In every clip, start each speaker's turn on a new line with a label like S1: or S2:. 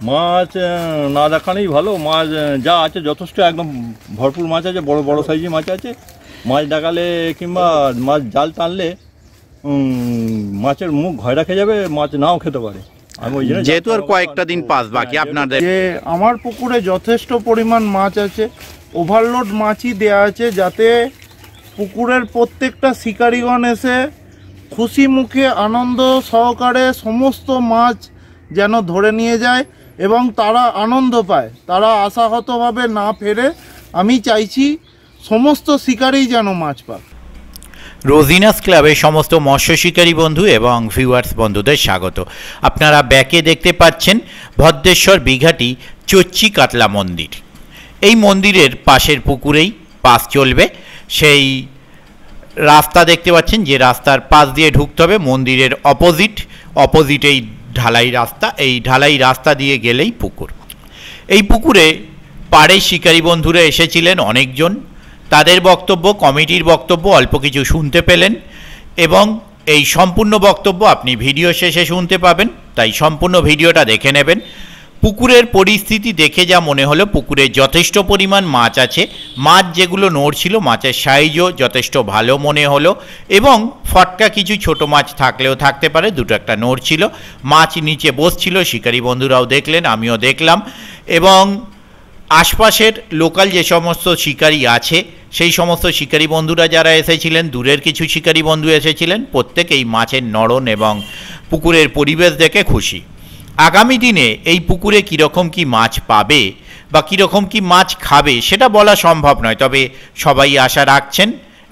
S1: মাছ না দেখানোই ভালো। মাছ যা আছে যথেষ্ট একদম ভরপুর মাছ আছে, বড় বড় সাইজের মাছ আছে। মাছ দেখালে কিংবা মাছ জাল টানলে মাছের মুখ ঘয় রাখে যাবে, মাছ নাও খেতে পারে। আমি ওই জন্য,
S2: যেহেতু আর কয়েকটা দিন পাস বাকি, আপনাদের
S3: যে আমার পুকুরে যথেষ্ট পরিমাণ মাছ আছে, ওভারলোড মাছই দেয়া আছে, যাতে পুকুরের প্রত্যেকটা শিকারীগণ এসে খুশি মুখে আনন্দ সহকারে সমস্ত মাছ যেন ধরে নিয়ে যায় এবং তারা আনন্দ পায়, তারা আশাহতভাবে না ফেরে। আমি চাইছি সমস্ত শিকারী যেন মাছ পায়।
S2: রোজিনাস ক্লাবের সমস্ত মৎস্য শিকারী বন্ধু এবং ভিউয়ার্স বন্ধুদের স্বাগত। আপনারা ব্যাকে দেখতে পাচ্ছেন ভদ্রেশ্বর বিঘাটি চচ্চি কাতলা মন্দির। এই মন্দিরের পাশের পুকুরেই পাস চলবে। সেই রাস্তা দেখতে পাচ্ছেন, যে রাস্তার পাশ দিয়ে ঢুকতে হবে মন্দিরের অপোজিটেই ঢালাই রাস্তা। এই ঢালাই রাস্তা দিয়ে গেলেই পুকুর। এই পুকুরে পাড়ে শিকারী বন্ধুরা এসেছিলেন অনেকজন। তাদের বক্তব্য, কমিটির বক্তব্য অল্প কিছু শুনতে পেলেন এবং এই সম্পূর্ণ বক্তব্য আপনি ভিডিও শেষে শুনতে পাবেন, তাই সম্পূর্ণ ভিডিওটা দেখে নেবেন। পুকুরের পরিস্থিতি দেখে যা মনে হলো, পুকুরে যথেষ্ট পরিমাণ মাছ আছে। মাছ যেগুলো নড়ছিল, মাছের সাইজও যথেষ্ট ভালো মনে হলো এবং ফটকা কিছু ছোট মাছ থাকলেও থাকতে পারে, দুটো একটা নড়ছিল। মাছ নিচে বসছিল, শিকারী বন্ধুরাও দেখলেন, আমিও দেখলাম। এবং আশপাশের লোকাল যে সমস্ত শিকারী আছে, সেই সমস্ত শিকারী বন্ধুরা যারা এসেছিলেন, দূরের কিছু শিকারী বন্ধু এসেছিলেন, প্রত্যেকেই মাছের নড়ন এবং পুকুরের পরিবেশ দেখে খুশি। আগামী দিনে এই পুকুরে কীরকম কি মাছ পাবে বা কীরকম কি মাছ খাবে সেটা বলা সম্ভব নয়, তবে সবাই আশা রাখছেন,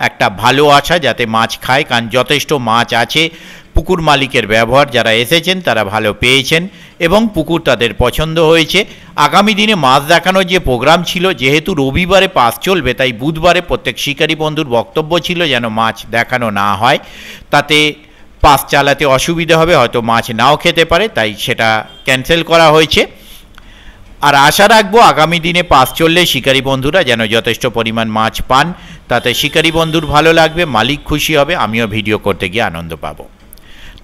S2: একটা ভালো আশা, যাতে মাছ খায়, কারণ যথেষ্ট মাছ আছে। পুকুর মালিকের ব্যবহার, যারা এসেছেন তারা ভালো পেয়েছেন এবং পুকুর তাদের পছন্দ হয়েছে। আগামী দিনে মাছ দেখানোর যে প্রোগ্রাম ছিল, যেহেতু রবিবারে পাস চলবে, তাই বুধবারে প্রত্যেক শিকারী বন্ধুর বক্তব্য ছিল যেন মাছ দেখানো না হয়, তাতে পাস চালাতে অসুবিধা হবে, হয়তো মাছ নাও খেতে পারে, তাই সেটা ক্যান্সেল করা হয়েছে। আর আশা রাখবো আগামী দিনে পাস চললে শিকারী বন্ধুরা যেন যথেষ্ট পরিমাণ মাছ পান, তাতে শিকারী বন্ধুর ভালো লাগবে, মালিক খুশি হবে, আমিও ভিডিও করতে গিয়ে আনন্দ পাবো।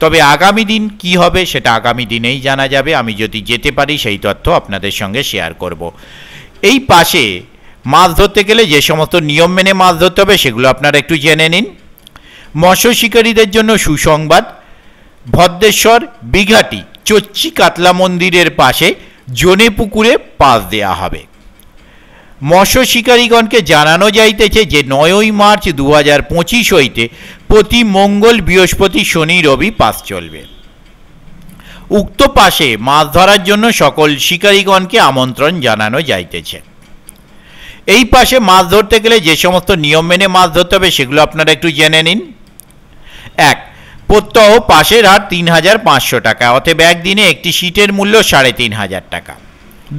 S2: তবে আগামী দিন কি হবে সেটা আগামী দিনেই জানা যাবে। আমি যদি যেতে পারি সেই তথ্য আপনাদের সঙ্গে শেয়ার করব। এই পাশে মাছ ধরতে গেলে যে সমস্ত নিয়ম মেনে মাছ ধরতে হবে সেগুলো আপনারা একটু জেনে নিন। মৎস্য শিকারীদের জন্য সুসংবাদ, ভদ্রেশ্বর বিঘাটি চচ্চি কাতলা মন্দিরের পাশে জনে পুকুরে পাস দেয়া হবে। মৎস্য শিকারীগণকে জানানো যাইতেছে যে 9ই মার্চ 2025 হইতে প্রতি মঙ্গল, বৃহস্পতি, শনি, রবি পাস চলবে। উক্ত পাশে মাছ ধরার জন্য সকল শিকারীগণকে আমন্ত্রণ জানানো যাইতেছে। এই পাশে মাছ ধরতে গেলে যে সমস্ত নিয়ম মেনে মাছ ধরতে হবে সেগুলো আপনারা একটু জেনে নিন। 1. প্রত্যহ পাশের হার 3500 টাকা, অতএব একদিনে একটি সিটের মূল্য 3500 টাকা।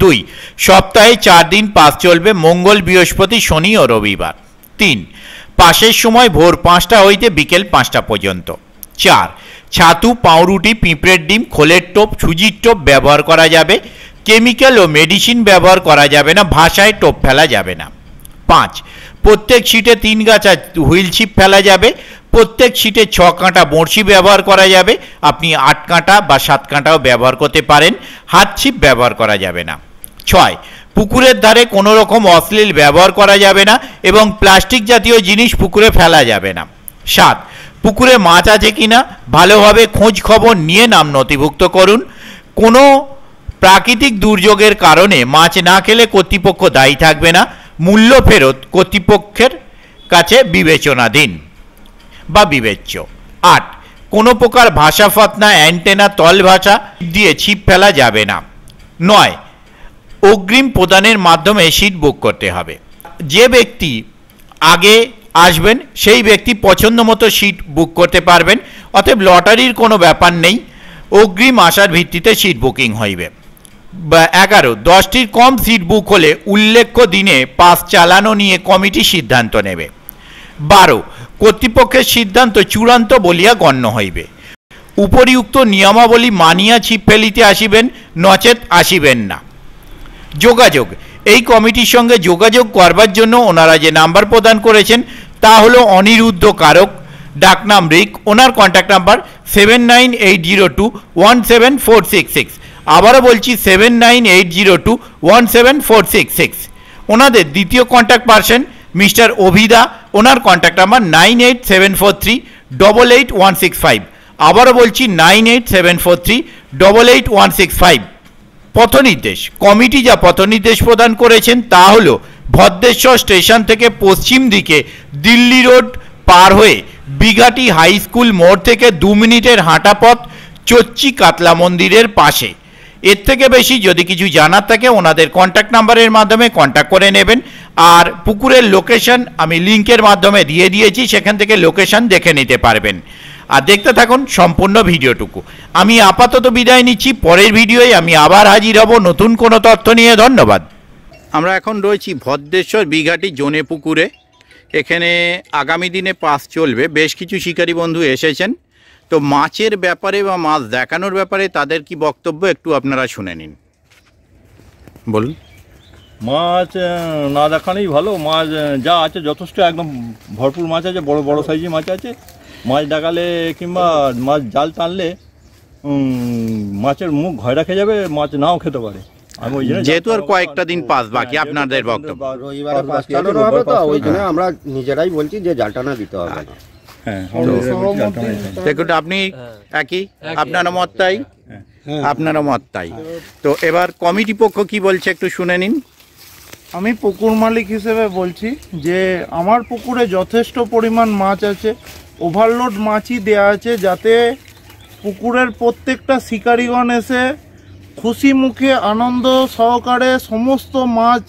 S2: 2. সপ্তাহে 4 দিন পাস চলবে, মঙ্গল, বৃহস্পতি, শনি ও রবিবার। 3. পাসের সময় ভোর 5টা হইতে বিকেল 5টা পর্যন্ত। 4. ছাতু, পাউরুটি, পিঁপড়ের ডিম, খোলের টোপ, সুজির টোপ ব্যবহার করা যাবে। কেমিক্যাল ও মেডিসিন ব্যবহার করা যাবে না, ভাষায় টোপ ফেলা যাবে না। 5. প্রত্যেক সিটে 3 গাছা হুইল ছিপ ফেলা যাবে। প্রত্যেক সিটে 6 কাঁটা বড়শি ব্যবহার করা যাবে। আপনি 8 কাঁটা বা 7 কাঁটাও ব্যবহার করতে পারেন, হাত ছিপ ব্যবহার করা যাবে না। 6. পুকুরের ধারে কোনো রকম অশ্লীল ব্যবহার করা যাবে না এবং প্লাস্টিক জাতীয় জিনিস পুকুরে ফেলা যাবে না। 7. পুকুরে মাছ আছে কিনা ভালোভাবে খোঁজ খবর নিয়ে নাম নথিভুক্ত করুন। কোনো প্রাকৃতিক দুর্যোগের কারণে মাছ না খেলে কর্তৃপক্ষ দায়ী থাকবে না, মূল্য ফেরত কর্তৃপক্ষের কাছে বিবেচনাধীন বা বিবেচ্য। 8. কোনো প্রকার ভাষা ফাতনা, অ্যান্টেনা, তল ভাষা দিয়ে ছিপ ফেলা যাবে না। 9. অগ্রিম প্রদানের মাধ্যমে সিট বুক করতে হবে। যে ব্যক্তি আগে আসবেন সেই ব্যক্তি পছন্দ মতো সিট বুক করতে পারবেন, অতএব লটারির কোনো ব্যাপার নেই, অগ্রিম আসার ভিত্তিতে সিট বুকিং হইবে। 11. 10টির কম সিট বুক হলে উল্লেখ্য দিনে পাস চালানো নিয়ে কমিটি সিদ্ধান্ত নেবে। 12. কর্তৃপক্ষের সিদ্ধান্ত চূড়ান্ত বলিয়া গণ্য হইবে। উপরিউক্ত নিয়মাবলী মানিয়া ছিপ ফেলিতে আসিবেন, নচেত আসিবেন না। যোগাযোগ, এই কমিটির সঙ্গে যোগাযোগ করবার জন্য ওনারা যে নাম্বার প্রদান করেছেন তা হলো অনিরুদ্ধ কারক, ডাকনাম রিক। ওনার কন্ট্যাক্ট নাম্বার 7980217466। আবারও বলছি 7980217466। ওনাদের দ্বিতীয় কন্ট্যাক্ট পারসন মিস্টার অভিদা, ওনার কন্ট্যাক্ট নাম্বার 9874388165। আবারও বলছি 9874388165। পথনির্দেশ কমিটি যা পথনির্দেশ প্রদান করেছেন তা হল ভদ্রেশ্বর স্টেশন থেকে পশ্চিম দিকে দিল্লি রোড পার হয়ে বিঘাটি হাই স্কুল মোড় থেকে 2 মিনিটের হাঁটা পথ চচ্চি কাতলা মন্দিরের পাশে। এর থেকে বেশি যদি কিছু জানার থাকে ওনাদের কন্ট্যাক্ট নাম্বারের মাধ্যমে কন্ট্যাক্ট করে নেবেন। আর পুকুরের লোকেশন আমি লিঙ্কের মাধ্যমে দিয়ে দিয়েছি, সেখান থেকে লোকেশন দেখে নিতে পারবেন। আর দেখতে থাকুন সম্পূর্ণ ভিডিওটুকু। আমি আপাতত বিদায় নিচ্ছি, পরের ভিডিওয় আমি আবার হাজির হব নতুন কোনো তথ্য নিয়ে। ধন্যবাদ। আমরা এখন রয়েছি ভদ্রেশ্বর বিঘাটি জোনে পুকুরে। এখানে আগামী দিনে পাস চলবে, বেশ কিছু শিকারী বন্ধু এসেছেন। তো মাছের ব্যাপারে বা মাছ দেখানোর ব্যাপারে তাদের কি বক্তব্য একটু আপনারা শুনে নিন। বলুন।
S1: মাছ না দেখানোই ভালো। মাছ যা আছে যথেষ্ট একদম ভরপুর মাছ আছে, বড় বড় সাইজের মাছ আছে। মাছ দেখালে কিংবা মাছ জাল টানলে মাছের মুখ ঘয় রাখে যাবে, মাছ নাও খেতে পারে। আমি ওই জন্য
S2: যেহেতু আর কয়েকটা দিন পাস বাকি, আপনাদের বক্তব্য।
S4: রবিবারে পাস চালানো হবে, তো ওই জন্য আমরা নিজেরাই বলছি যে জাল টানা দিতে হবে না।
S1: হ্যাঁ,
S2: দেখুন আপনি একই, আপনারও মত তাই, আপনারও মত তাই। তো এবার কমিটি পক্ষ কি বলছে একটু শুনে নিন।
S3: আমি পুকুর মালিক হিসেবে বলছি যে আমার পুকুরে যথেষ্ট পরিমাণ মাছ আছে, ওভারলোড মাছই দেয়া আছে, যাতে পুকুরের প্রত্যেকটা শিকারীগণ এসে খুশি মুখে আনন্দ সহকারে সমস্ত মাছ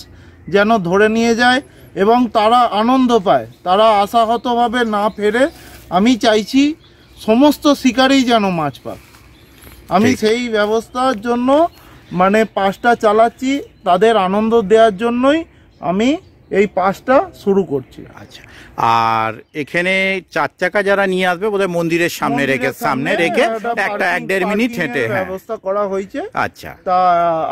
S3: যেন ধরে নিয়ে যায় এবং তারা আনন্দ পায়, তারা আশাহতভাবে না ফেরে। আমি চাইছি সমস্ত শিকারী যেন মাছ পায়। আমি সেই ব্যবস্থার জন্য মানে পাসটা চালাচ্ছি, তাদের আনন্দ দেওয়ার জন্যই আমি এই পাসটা শুরু করছি।
S2: আচ্ছা, আর এখানে 4 চাকা যারা নিয়ে আসবে বোধহয় মন্দিরের সামনে রেখে একটা 1-1.5 মিনিট হেঁটে
S3: ব্যবস্থা করা হয়েছে।
S2: আচ্ছা,
S3: তা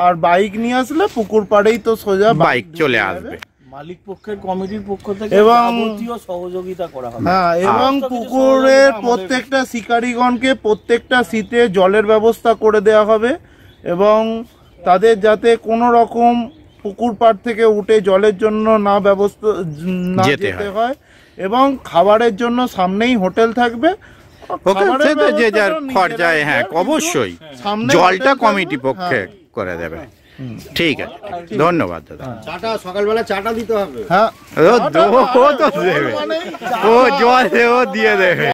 S3: আর বাইক নিয়ে আসলে পুকুর পাড়েই তো সোজা
S2: বাইক চলে আসবে।
S5: মালিক পক্ষের কমিটির পক্ষ থেকে
S3: এবং
S5: যাবতীয় সহযোগিতা করা হবে।
S3: হ্যাঁ, এবং পুকুরের প্রত্যেকটা শিকারীগণকে প্রত্যেকটা সিটে জলের ব্যবস্থা করে দেওয়া হবে এবং তাদের যাতে কোনো রকম পুকুর পাড় থেকে উঠে জলের জন্য না ব্যবস্থা না যেতে হয় এবং খাবারের জন্য সামনেই হোটেল থাকবে।
S2: যে যার খরচায়, হ্যাঁ অবশ্যই জলটা কমিটি পক্ষে করে দেবে। ঠিক আছে, ধন্যবাদ দাদা।
S4: চাটা সকালবেলা চাটা দিতে হবে।
S3: হ্যাঁ,
S2: ও তো দেবে, ও জল দিয়ে দেবে।